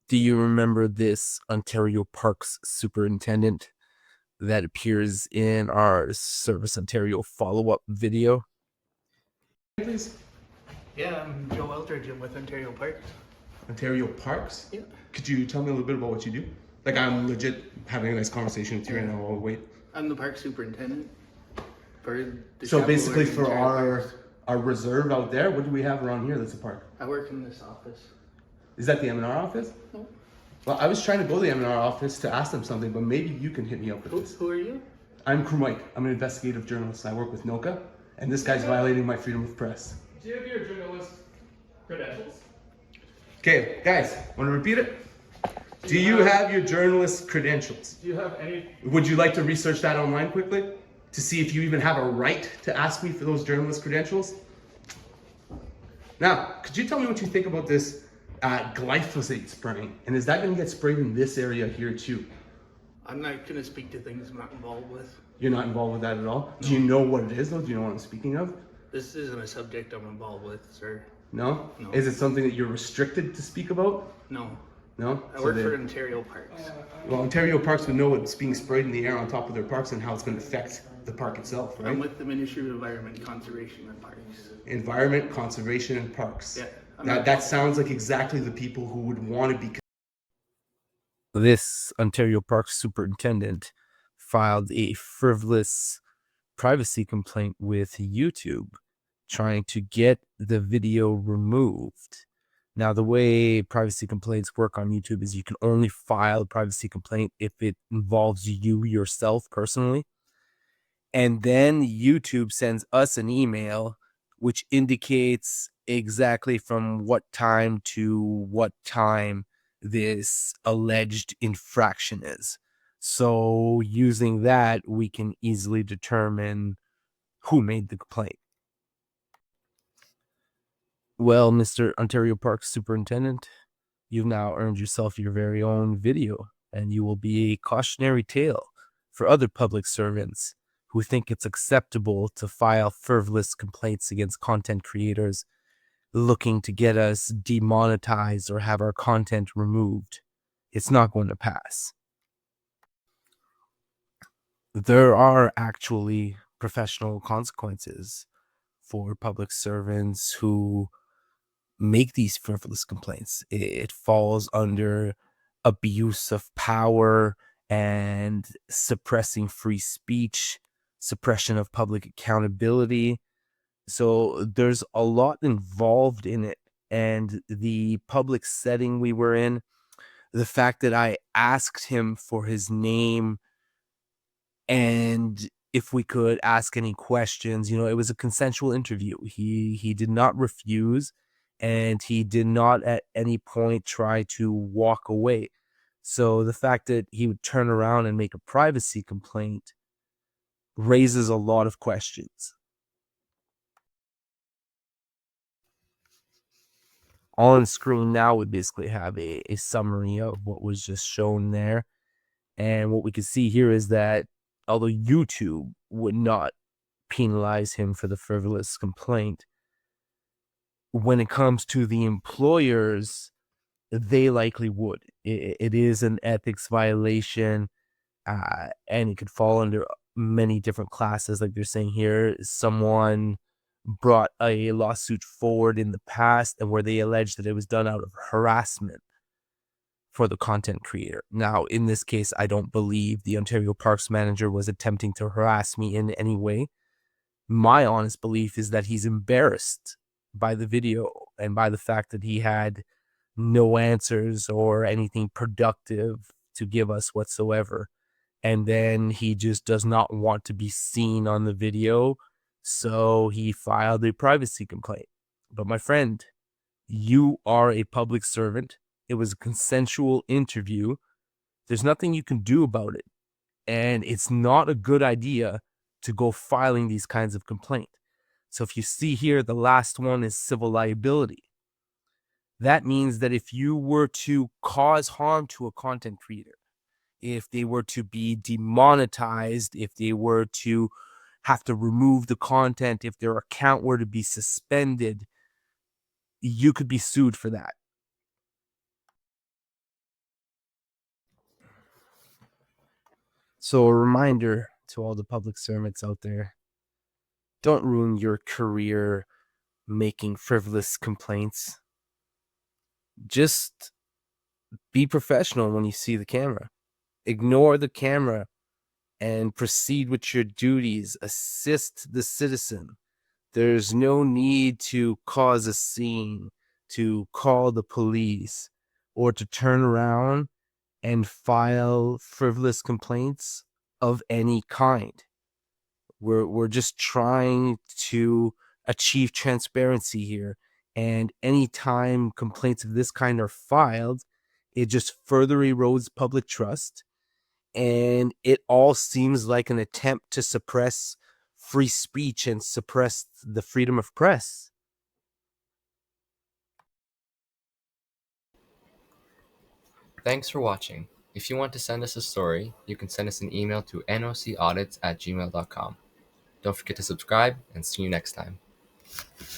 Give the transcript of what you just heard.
Do you remember this Ontario Parks Superintendent that appears in our Service Ontario follow-up video? Please. Yeah, I'm Joe Eldridge. I'm with Ontario Parks. Ontario Parks? Yeah. Could you tell me a little bit about what you do? Like, I'm legit having a nice conversation with you right now. I'll wait. I'm the park superintendent for the So Chapel basically, and for Ontario Parks. our reserve out there, what do we have around here that's a park? I work in this office. Is that the M&R office? No. Well, I was trying to go to the M&R office to ask them something, but maybe you can hit me up with this. Who are you? I'm Crew Mike. I'm an investigative journalist. I work with NOCA, and this guy's violating my freedom of press. Do you have your journalist credentials? Okay, guys, want to repeat it? Do you have your journalist credentials? Do you have any? Would you like to research that online quickly to see if you even have a right to ask me for those journalist credentials? Now, could you tell me what you think about this glyphosate spraying? And is that going to get sprayed in this area here too? I'm not going to speak to things I'm not involved with. You're not involved with that at all? No. Do you know what it is though? Do you know what I'm speaking of? This isn't a subject I'm involved with, sir. No? No. Is it something that you're restricted to speak about? No. No? I work for Ontario Parks. Well, Ontario Parks would know what's being sprayed in the air on top of their parks and how it's going to affect the park itself, right? I'm with the Ministry of Environment, Conservation and Parks. Environment, conservation, and parks. Yeah. That sounds like exactly the people who would want to be. This Ontario Parks Superintendent filed a frivolous privacy complaint with YouTube, trying to get the video removed. Now, the way privacy complaints work on YouTube is you can only file a privacy complaint if it involves you yourself personally. And then YouTube sends us an email which indicates exactly from what time to what time this alleged infraction is. So using that, we can easily determine who made the complaint. Well, Mr. Ontario Parks Superintendent, you've now earned yourself your very own video, and you will be a cautionary tale for other public servants who think it's acceptable to file frivolous complaints against content creators looking to get us demonetized or have our content removed. It's not going to pass. There are actually professional consequences for public servants who make these frivolous complaints. It falls under abuse of power and suppressing free speech, suppression of public accountability. So there's a lot involved in it. And the public setting we were in, the fact that I asked him for his name and if we could ask any questions, it was a consensual interview. He did not refuse, and he did not at any point try to walk away. So the fact that he would turn around and make a privacy complaint raises a lot of questions. On screen now, we basically have a summary of what was just shown there. And what we can see here is that although YouTube would not penalize him for the frivolous complaint, when it comes to the employers, they likely would. It is an ethics violation, and it could fall under many different classes. Like they're saying here, someone brought a lawsuit forward in the past and where they alleged that it was done out of harassment for the content creator. Now, in this case, I don't believe the Ontario Parks manager was attempting to harass me in any way. My honest belief is that he's embarrassed by the video and by the fact that he had no answers or anything productive to give us whatsoever. And then he just does not want to be seen on the video, so he filed a privacy complaint. But my friend, you are a public servant. It was a consensual interview. There's nothing you can do about it. And it's not a good idea to go filing these kinds of complaints. So if you see here, the last one is civil liability. That means that if you were to cause harm to a content creator, if they were to be demonetized, if they were to have to remove the content, if their account were to be suspended, you could be sued for that. So a reminder to all the public servants out there, don't ruin your career making frivolous complaints. Just be professional when you see the camera. Ignore the camera and proceed with your duties. Assist the citizen. There's no need to cause a scene, to call the police, or to turn around and file frivolous complaints of any kind. We're just trying to achieve transparency here. And anytime complaints of this kind are filed, it just further erodes public trust. And it all seems like an attempt to suppress free speech and suppress the freedom of press. Thanks for watching. If you want to send us a story, you can send us an email to nocaudits@gmail.com. Don't forget to subscribe, and see you next time.